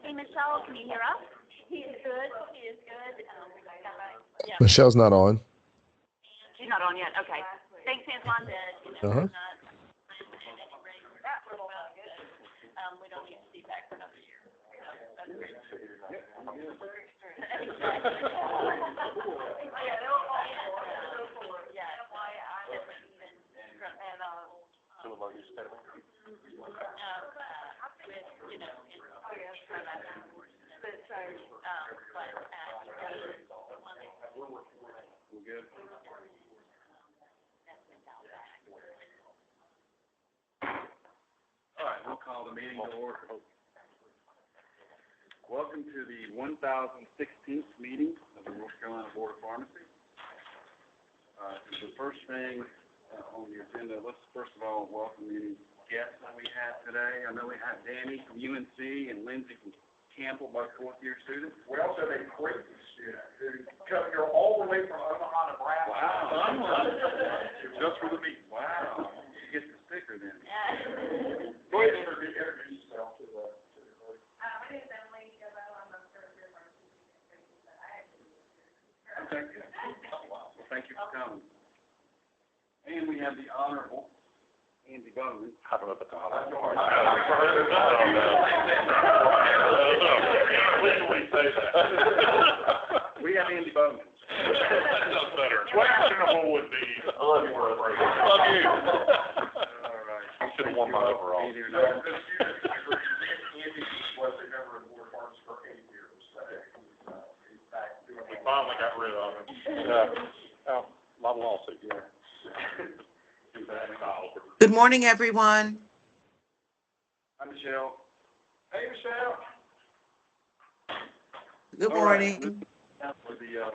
Hey, Michelle, can you hear us? He is good. He is good. Yeah. Michelle's not on. She's not on yet. Okay. Thanks, Antoine. Uh-huh. We don't need feedback for another year. That's great. All right, we'll call the meeting to order. Welcome to the 1016th meeting of the North Carolina Board of Pharmacy. The first thing on the agenda, let's first of all welcome any guests that we have today. I know we have Danny from UNC and Lindsay from Campbell, both fourth-year students. We also have a Creighton student who come here all the way from Omaha, Nebraska. Wow. Just for the meeting. Wow. She gets the sticker then. Go ahead and introduce yourself to the group. My name is Emily Gabel. I'm a first-year pharmacy student, but I actually live here. Okay, good. Well, thank you for coming. And we have the Honorable Andy Bowman. I don't know about the Please say that. We have Andy Bowman. That's better. Questionable would be. I love you, brother. Love you. All right. You should have worn my overalls. Andy, or So, not. this student, Andy was a member of the Board of Pharmacy for 8 years, so he's back doing. We finally got rid of him. Yeah. Oh, my lawsuit, yeah. Good morning, everyone. Hi, Michelle. Hey, Michelle. Good All right, morning. For the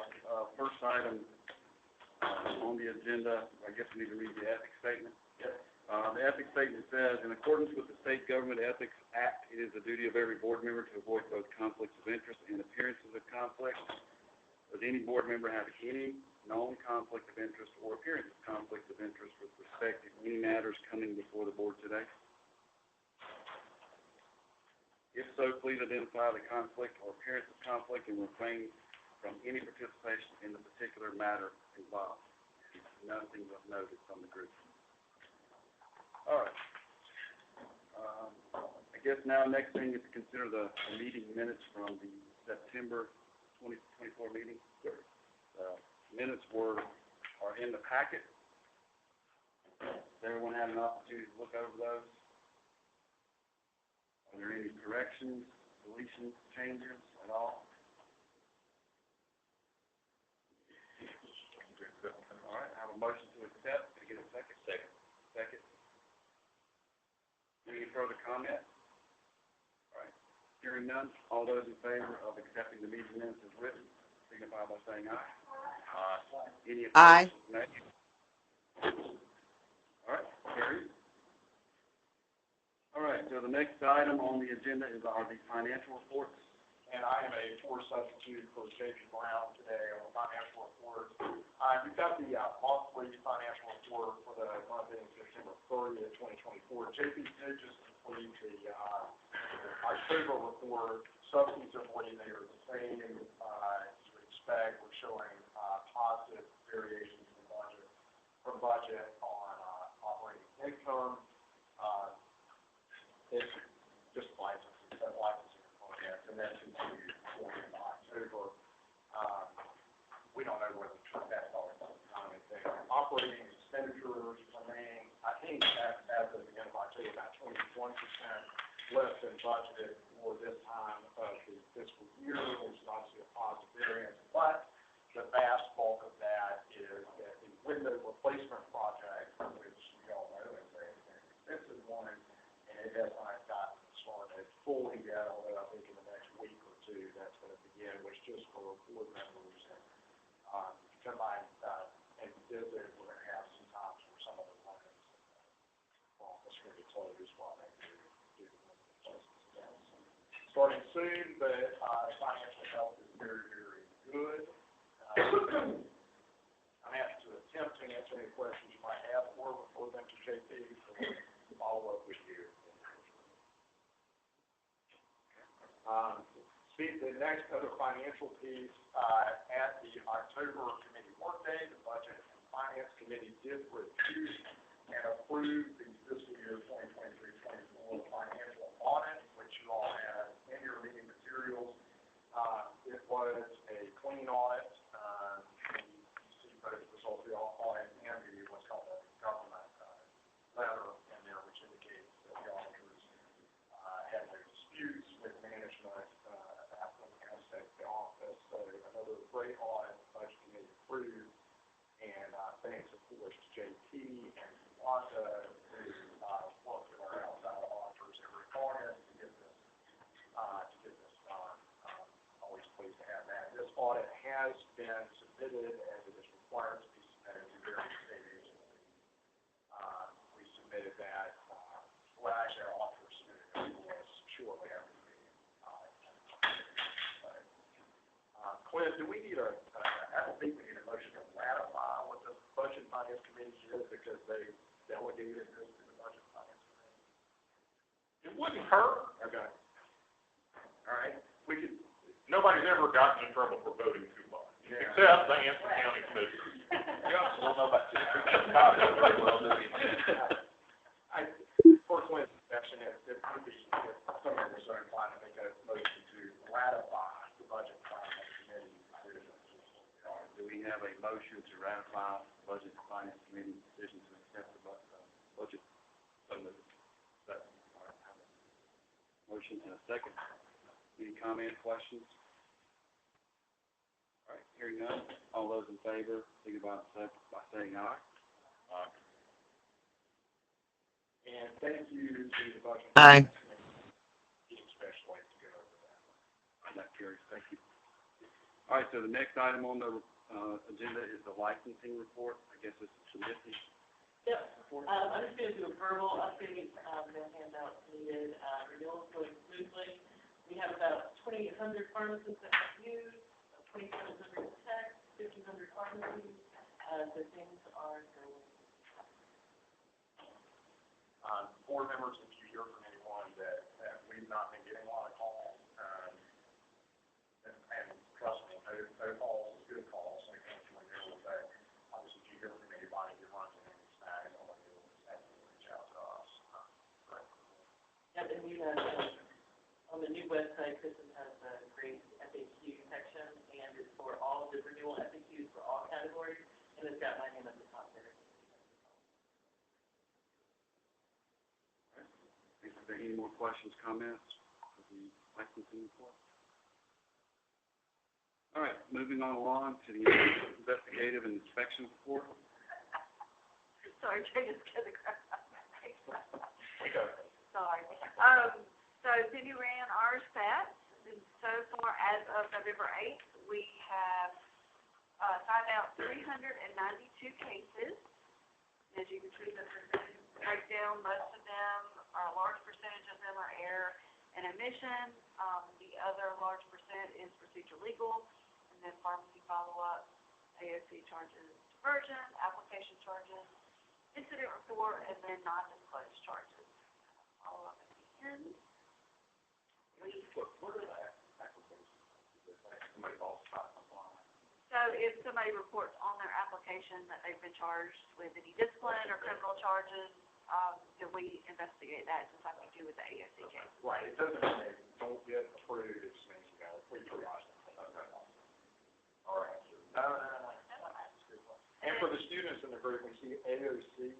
first item on the agenda, I guess we need to read the ethics statement. Yes. The ethics statement says, in accordance with the State Government Ethics Act, it is the duty of every board member to avoid both conflicts of interest and appearances of conflict. Does any board member have any known conflict of interest or appearance of conflict of interest with respect to any matters coming before the board today? If so, please identify the conflict or appearance of conflict and refrain from any participation in the particular matter involved. Nothing was noted from the group. All right. I guess now next thing is to consider the meeting minutes from the September 2024 meeting. Minutes are in the packet. Does everyone have an opportunity to look over those? Are there any corrections, deletions, changes at all? All right, I have a motion to accept. Can I get a second? Second. Any further comment? All right. Hearing none, all those in favor of accepting the meeting minutes as written, signify by saying aye. Any opposed? Aye. Nay? All right, carried. All right, so the next item on the agenda are the financial reports. And I am a tour substitute for J.P. Brown today on the financial report. We've got the monthly financial report for the month ending September 30th, 2024. J.P. did just complete the October report. Substantively, they are the same as you would expect. We're showing positive variations from budget on operating income. It's just licensing components, and that continued for October. We don't know whether that's all the time and thing. Operating expenditures remain, I think, as of the end of October, about 21% less than budgeted for this time of the fiscal year, which is obviously a positive variance. But the vast bulk of that is that the window replacement project, which you all know is a very expensive one, and it has not gotten started fully yet, although I think in the next week or two that's going to begin, which just for board members and combined and visit, we're going to have some times for some of the lines office going to be closed while they do the replacement. Starting soon, but financial health is very, very good. I'm happy to attempt to answer any questions you might have or refer them to JP for follow-up with you. The next other financial piece, at the October committee workday, the Budget and Finance Committee did review and approve the fiscal year 2023-24 financial audit, which you all have in your meeting materials. It was a clean audit. You see both the results of the audit and the what's called a government letter in there, which indicates that the auditors had no disputes with management at the office. So another great audit, the Budget Committee approved, and thanks of course to JT and Wanda, who worked with our outside auditors every August to get this done. Always pleased to have that. This audit has been submitted as it is required to be submitted to various state agencies. We submitted that, well, actually our auditors submitted it to us shortly after the meeting. Clint, do we need I don't think we need a motion to ratify what the Budget and Finance Committee did because they delegated this to the Budget and Finance Committee. It wouldn't hurt. Okay. All right. Nobody's ever gotten in trouble for voting too much, Yeah. except the Anson County Commissioners. I don't know about you. Personally, suggestion is it would be, if some members are inclined to make a motion to ratify the Budget and Finance Committee decision. Do we have a motion to ratify the Budget and Finance Committee decision to accept the budget? So moved. Second. All right. Motion and a second. Any comment, questions? All right, hearing none. All those in favor, signify by saying aye. Aye. And thank you to the Budget Aye. and Finance Committee, especially to go over that. That carries. Thank you. All right, so the next item on the agenda is the licensing report. I guess this is Missy. Yep, I'm just gonna do a verbal update, no handouts needed, renewals going smoothly. We have about 2,800 pharmacists that have used, 2,700 techs, 1,500 pharmacies, so things are going. Board members, if you hear from anyone that we've not been getting a lot of calls, and trust me, no calls is good calls, so I can't really deal with that. Obviously, if you hear from anybody who runs into any snags, all they do is have to reach out to us. Yep, and we have, on the new website, Kristen has a great FAQ section, and it's for all of the renewal FAQs for all categories, and it's got my name at the top there. Are there any more questions, comments for the licensing report? All right, moving on along to the investigative and inspection report. Sorry, Jay just got the crap out of my face. Okay. Sorry. So Cindy ran our stats, and so far as of November 8th, we have signed out 392 cases. As you can see, the percentage breakdown, most of them, a large percentage of them are error and omission. The other large percent is procedure legal, and then pharmacy follow-up, AOC charges, diversion, application charges, incident report, and then non-disclosed charges. All of it at the end. What are the applications? Somebody calls stop apply. So if somebody reports on their application that they've been charged with any discipline or criminal charges, then we investigate that just like we do with the AOC case. Right, it doesn't mean they don't get approved, it just means, we triage them. Okay. All right. No. And for the students in the group, we see AOC,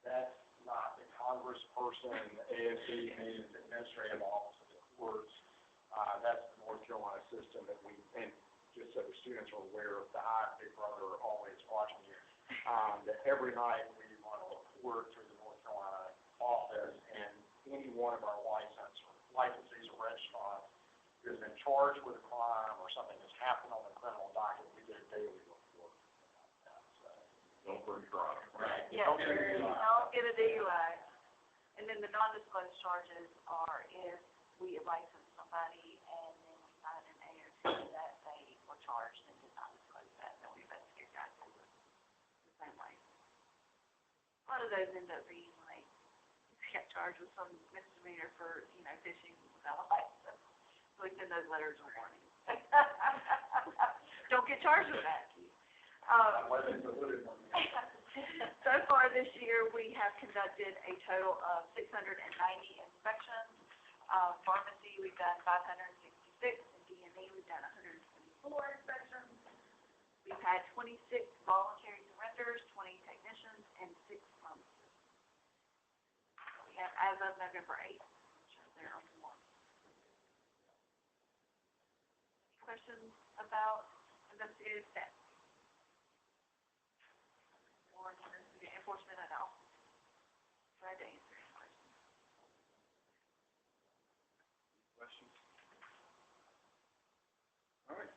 that's not the congressperson, AOC means administrative office of the courts. That's the North Carolina system that we, and just so the students are aware of that, Big Brother always watching you, that every night we run a report through the North Carolina office, and any one of our licensees or registrants who has been charged with a crime or something that's happened on the criminal docket, we get a daily report. Don't bring crime. Right. Yes, don't get a DUI. And then the non-disclosed charges are if we license somebody and then we find an AOC that they were charged and did not disclose that, then we investigate that the same way. A lot of those end up being like, you get charged with some misdemeanor for, fishing without a license. So we send those letters of warning. Don't get charged with that. So far this year, we have conducted a total of 690 inspections. Pharmacy, we've done 566, and DME, we've done 124 inspections. We've had 26 voluntary surrenders, 20 technicians, and 6 pharmacists. We have, as of November 8th, which is there on the one. Questions about investigative staff? Or investigative enforcement at all? Glad to answer any questions. Questions? All right.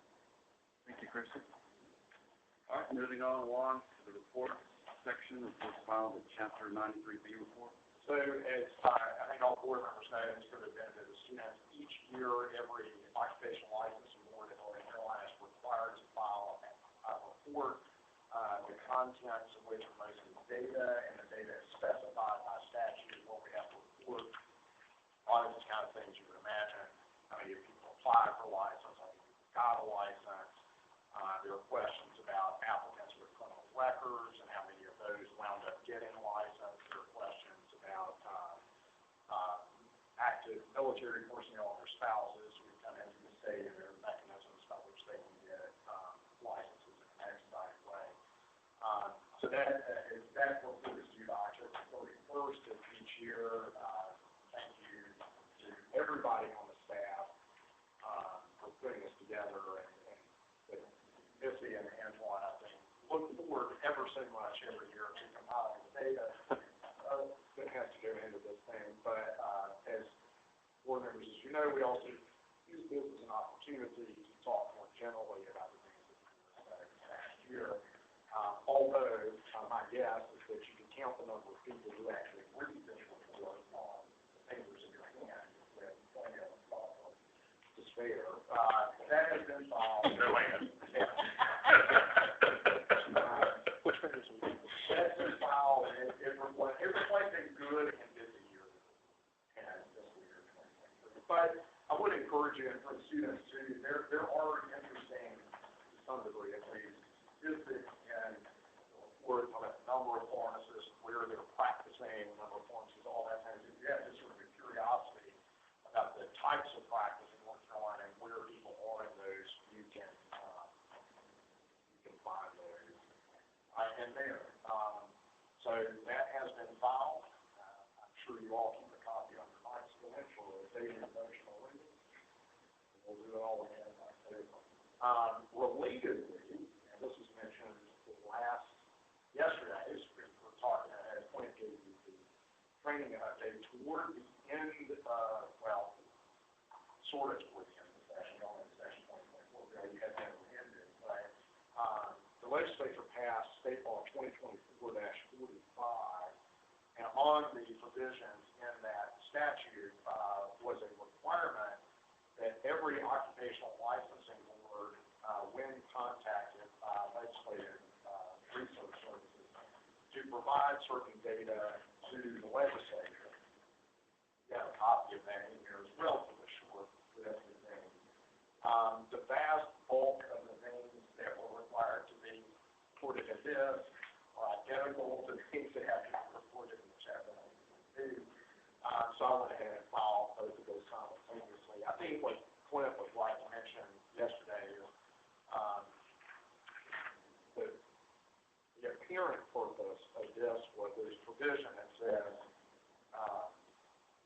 Thank you, Kristen. All right, moving on along to the report section of this file, the Chapter 93B report. So as I think all board members know, and for the benefit of the students, each year, every occupational licensing board in North Carolina is required to file a report, the contents of which are mostly data, and the data is specified by statute what we have to report. A lot of these kind of things you would imagine. How many people apply for a license? How many people got a license? There are questions about applicants with criminal records and how many of those wound up getting a license. There are questions about active military personnel and their spouses who come into the state and there are mechanisms by which they can get licenses in an expedited way. So that report is due by October 31st of each year. Thank you to everybody on the staff for putting this together, and Missy and Antoine, I think, look forward ever so much every year to compiling the data that has to go into this thing. But as board members, as you know, we also use this as an opportunity to talk more generally about the things that we did this past year. Although my guess is that you can count the number of people who actually read this report on the fingers of your hand with plenty of them to spare. That has been filed. No hand. Which fingers? That's been filed, and it reflects a good and busy year, and fiscal year 2023. But I would encourage you, and for the students too, there are interesting, to some degree at least, statistics and reports on the number of pharmacists, where they're practicing, the number of pharmacists, all that kind of thing. You have this sort of a curiosity about the types of practice in North Carolina and where people are in those. You can find those in there. So that has been filed. I'm sure you all keep a copy on your night's bench or a daily devotional reading. We'll do it all again. Relatedly, and this was mentioned yesterday, we're talking, as Point gave you the training update toward the end, sort of toward the end of the session, only in session 2024, you had that ended, but the legislature passed State Law 2024-45, and on the provisions in that statute was a requirement that every occupational licensing board, when contacted by legislative research services, to provide certain data to the legislature. You have a copy of that in here. It's relatively short list of names. The vast bulk of the names that were required to be reported in this are identical to the things that have to be reported in the chapter 92. So I went ahead and filed both of those simultaneously. I think what Clint was right to mention yesterday is the apparent purpose of this was this provision that says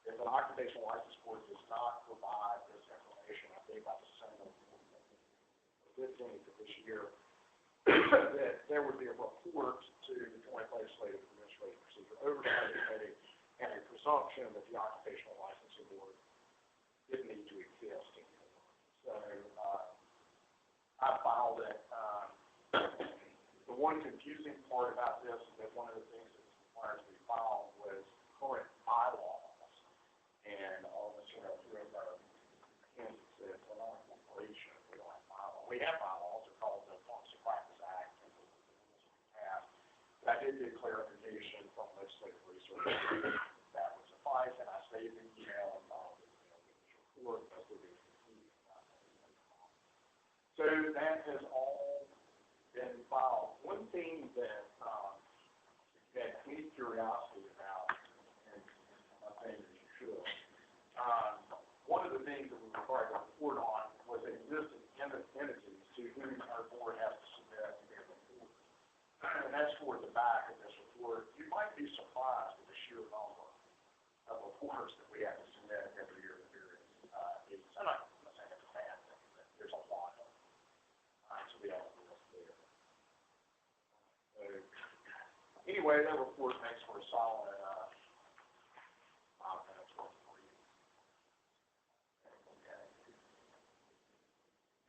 if an occupational license board does not provide this information, I think by December 15th of this year, that there would be a report to the Joint Legislative Administrative Procedure Oversight Committee and a presumption that the occupational licensing board didn't need to exist anymore. So I filed it. The one confusing part about this is that one of the things that was required to be filed was current bylaws. And all of us who have our hands said, we're not a corporation, we don't have bylaws. We have bylaws, they're called the Pharmacy Practice Act, and the rules we have. But I did get clarification from legislative research that would suffice, and I saved the email and followed the email with the report, because it was confusing. So that has all been filed. One thing that, had any curiosity about, and I think you should, one of the things that we required to report on was existing entities to whom our board has to submit their report. And that's toward the back of this report. You might be surprised at the sheer number of reports that we have to submit every year to various agencies. I'm not saying it's a bad thing, but there's a lot of them. So we have a list there. So, anyway, that report makes for a solid 5 minutes worth for you. Okay.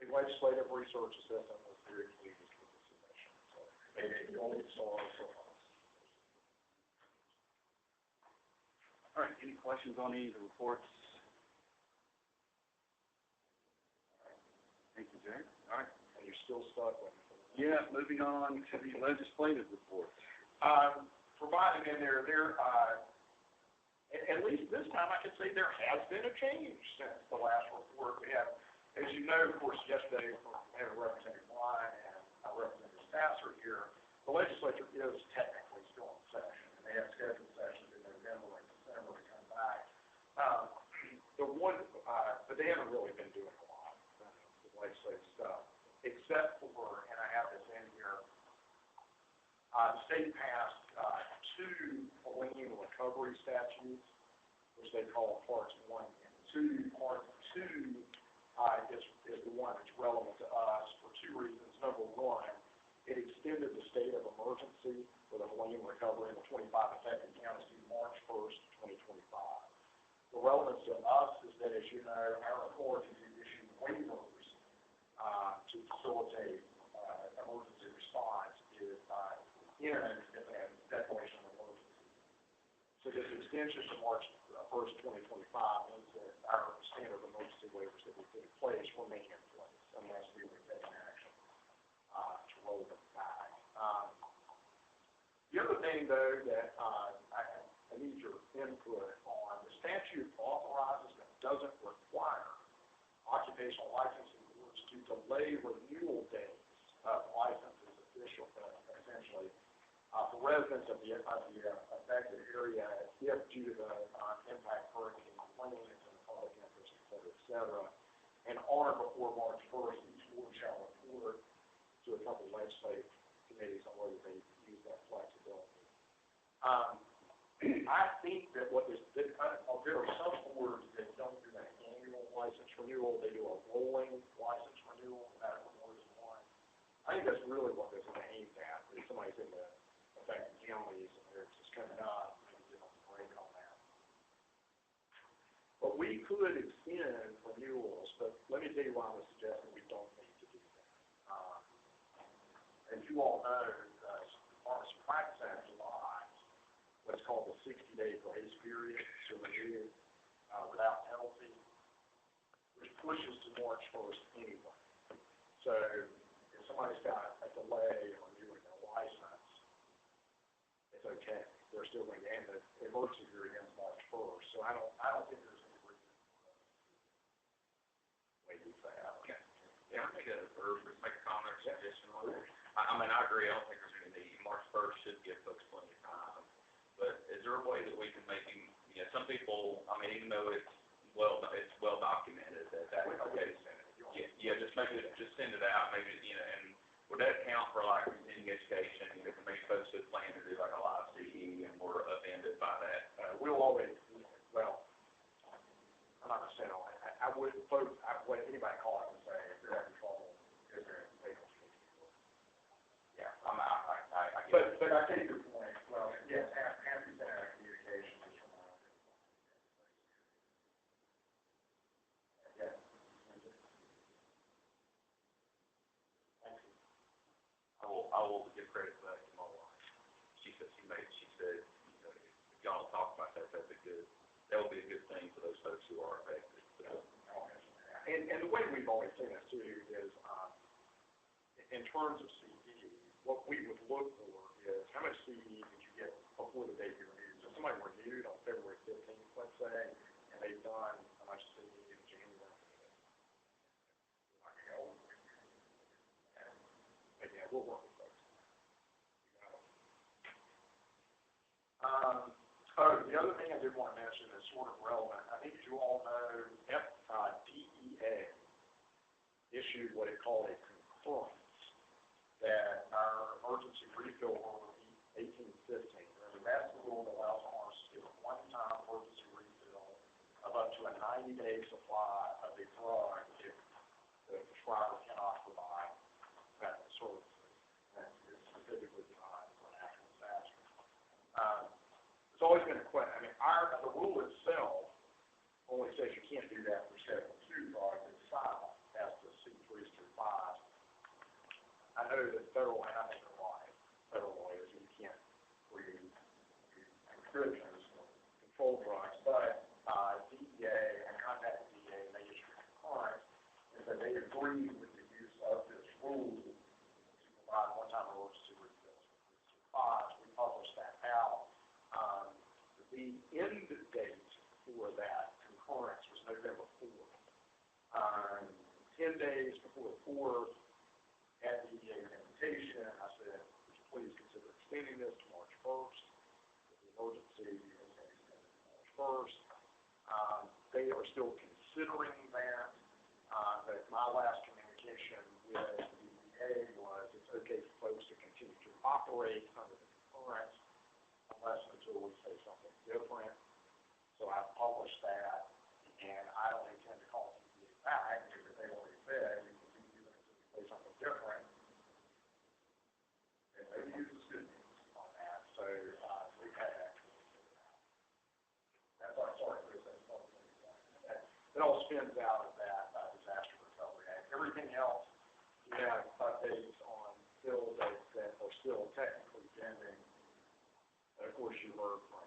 The legislative research assistant was very pleased with the submission. So they only saw so much. All right, any questions on any of the reports? Thank you, Jay. All right. And you're still stuck with it. Yeah, moving on to the legislative reports. Provided in there, at least this time, I can say there has been a change since the last report. We have, as you know, of course, yesterday, we had Representative Bryant and Representative Sasser here. The legislature is technically still in session, and they have scheduled sessions in November and December to come back. But they haven't really been doing a lot of legislative stuff, except for, and I have this in here, the state passed 2 lien recovery statutes, which they call Parts 1 and 2. Part 2 is the one that's relevant to us for 2 reasons. Number one, it extended the state of emergency for the lien recovery in the 25 affected counties to March 1st, 2025. The relevance to us is that, as you know, our authority to issue waivers to facilitate emergency response is in a declaration of emergency. So this extension to March 1st, 2025 means that our standard emergency waivers that we put in place remain in place unless we were taking action to roll them back. The other thing, though, that I need your input on, the statute authorizes but doesn't require occupational licensing boards to delay renewal dates of licenses essentially for residents of the affected area if due to the impact hurricane claims and the public interest, et cetera, and on or before March 1st, each board shall report to a couple of legislative committees on whether they use that flexibility. I think that there are some boards that don't do an annual license renewal, they do a rolling license renewal, no matter what more than one. I think that's really what this is aimed at. If somebody's in the affected counties and they're just coming up, maybe give them a break on that. But we could extend renewals, but let me tell you why I'm suggesting we don't need to do that. As you all know, the Pharmacy Practice Act allows what's called the 60-day grace period to renew without penalty, which pushes to March 1st anyway. So if somebody's got a delay on renewing their license, it's okay. They're still going to end the emergency period ends March 1st. So I don't think there's any reason to wait that. Okay. Yeah, make a comment or suggestion on it. I mean, I agree. I don't think there's any need. March 1st should give folks plenty of time. But is there a way that we can make him, some people, I mean, even though it's well documented that okay. Yeah, just send it out, maybe, and would that count for like continuing education? Maybe folks that plan to do like a live CE and were offended by that. We'll always, well, I'm not going to say all that. I would, folks, what anybody call it and say, if they're having trouble, is there a legal fee? Yeah, I get it. But I take your point. Well, yes, after that communication is from yeah. I will give credit to that to my wife. She said, if y'all talk about that, that would be a good thing for those folks who are affected. So. And the way we've always seen this too is, in terms of CE, what we would look for is how much CE did you get before the date you renewed. So somebody renewed on February 15th, let's say, and they've done how much CE in January. we'll work with folks. The other thing I did want to mention is sort of relevant. I think you all know DEA issued what it called a concurrence that our emergency refill rule of 1815. And that's the rule that allows ours to do a one-time emergency refill of up to a 90-day supply of a drug if the prescriber cannot provide that service. That is specifically designed for national disaster. It's always been a question. I mean, the rule itself only says you can't do that for Schedule II drugs. It's silent as to C3s through 5s. I know that federal, and I think they're right, federal lawyers, you can't read prescriptions for controlled drugs, but DEA and contact DEA, and they issued a concurrence, is that they agreed with the use of this rule to provide one-time emergency refills for 5s. We published that out. The end date for that concurrence was November 4th. 10 days before the 4th, at the invitation, I said, would you please consider extending this to March 1st? The emergency is going to extend it to March 1st. They are still considering that, but my last communication with the DEA was it's okay for folks to continue to operate under the concurrence unless until we say something different. So I published that, and I don't intend to call DEA back because they already said we can continue to say something different. And maybe use the students on that. So we've had that. That's why I'm sorry for this. It all spins out of that Disaster Recovery Act. Everything else, you have updates on bill dates that are still technically pending. And of course, you heard from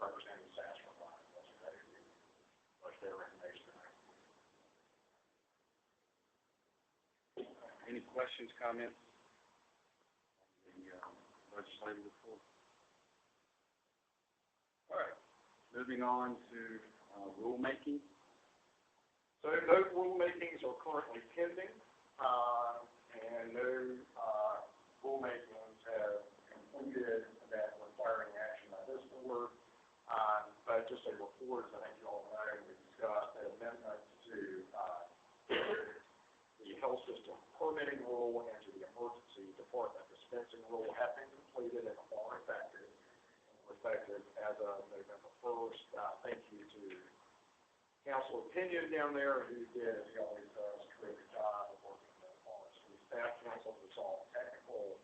Representative Satchel yesterday, what's their recommendation. Any questions, comments on the legislative report? All right, moving on to rulemaking. So no rulemakings are currently pending, and no rulemakings have concluded that requiring action by this board. But just a report, as I think you all know, we discussed an amendment to the health system permitting rule and to the emergency department dispensing rule have been completed and are effective as of November 1st. Thank you to Councilor Pinion down there who did, as he always does, a terrific job of working with all the city staff council to solve technical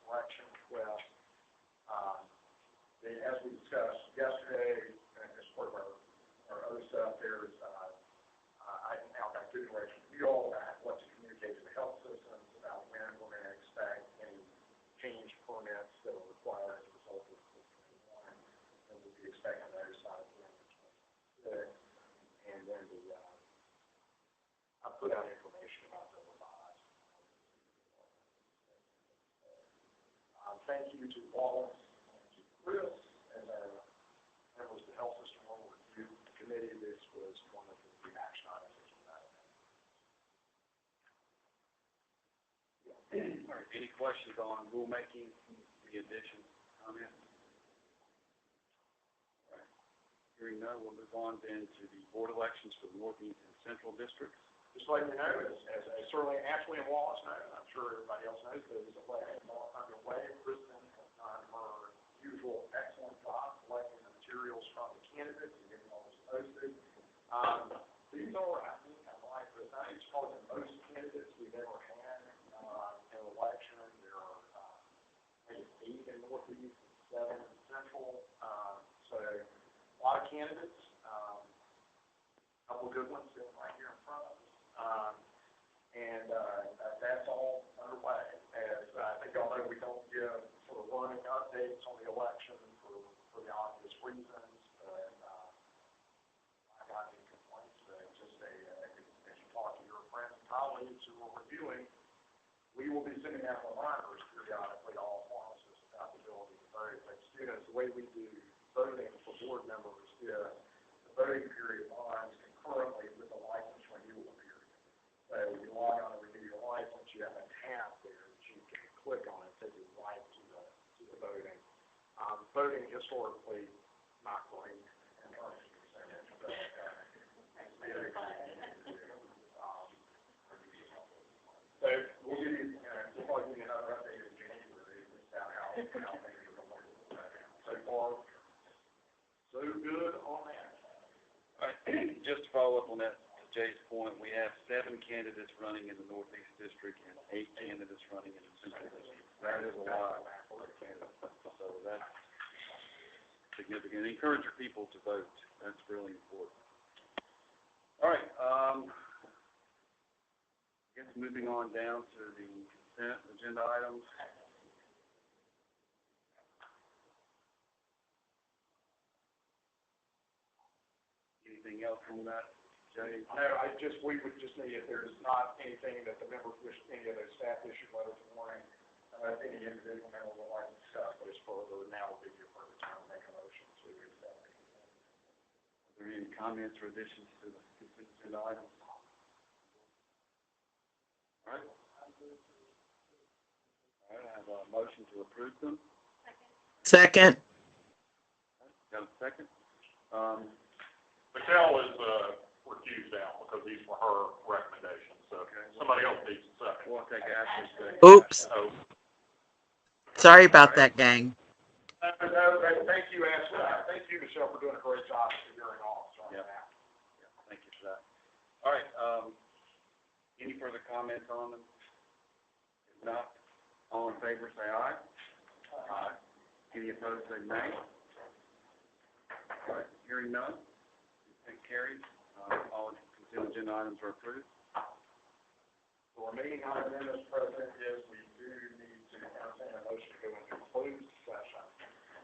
correction requests. As we discussed yesterday, and as part of our other stuff, there's I now got good direction from you all about what to communicate to the health systems about when we're going to expect any change permits that are required as a result of COVID-21, and we'll be expecting those by the end of 2026. And then I put out information about the revised. Thank you to Wallace and to Chris and our members of the Health System Review Committee. This was one of the action items that came out of that. All right, any questions on rulemaking, the additions, comments? All right. Hearing none, we'll move on then to the board elections for the Northeast and Central Districts. Just letting you know, as certainly Ashley and Wallace know, and I'm sure everybody else knows, there's a election underway. Kristen has done her usual excellent job collecting the materials from the candidates and getting all this posted. These are, I think, I think it's probably the most candidates we've ever had in an election. There are maybe 8 in Northeast and 7 in Central. So a lot of candidates, a couple of good ones sitting right here in front of us. That's all underway. As I think y'all know, we don't give sort of running updates on the election for the obvious reasons, but I got any complaints, but just as you talk to your friends and colleagues who are reviewing, we will be sending out reminders periodically to all pharmacists about the ability to vote. But students, the way we do voting for board members is the voting period runs concurrently with the license renewal period. So you log on to renew your license, you have a tab there, G you can click on it, take you right to the voting. Voting historically, not great in terms of percentage, but, so we'll give you, we'll probably give you another update in January, about how things are going. So far, so good on that. All right, just to follow up on that, to Jay's point, we have 7 candidates running in the Northeast District and 8 candidates running in the Central District. That is a lot of candidates, so that's significant. Encourage your people to vote. That's really important. All right, I guess moving on down to the consent agenda items. Anything else from that, Jay? No, we would just need, if there's not anything that the members wish, any of those staff issued letters this morning, if any individual member would like to discuss those further, now would be your perfect time to make a motion to accept. Are there any comments or additions to the consent agenda items? All right. All right, I have a motion to approve them. Second. Got a second? Michelle is, recused out because these were her recommendations, so somebody else needs a second. We'll take Ashley's second. Oops. So, Sorry about that, gang. Thank you, Ashley. Thank you, Michelle, for doing a great job figuring off on Yeah. that. Thank you for that. All right, any further comments on them? If not, all in favor, say aye. Aye. Any opposed, say nay. All right, hearing none, it carries. All consent agenda items are approved. The remaining item then, Mr. President, is we do need to entertain a motion to go into closed session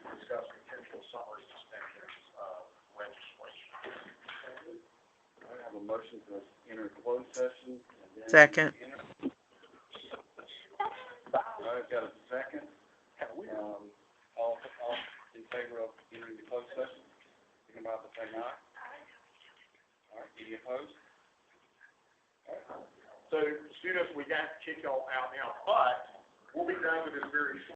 to discuss potential summary suspensions of legislation. I have a motion to enter closed session. And then Second. enter. All right, got a second. All in favor of entering the closed session, signify by saying aye. All right, any opposed? All right. So, students, we got to kick y'all out now, but we'll be done with this very short.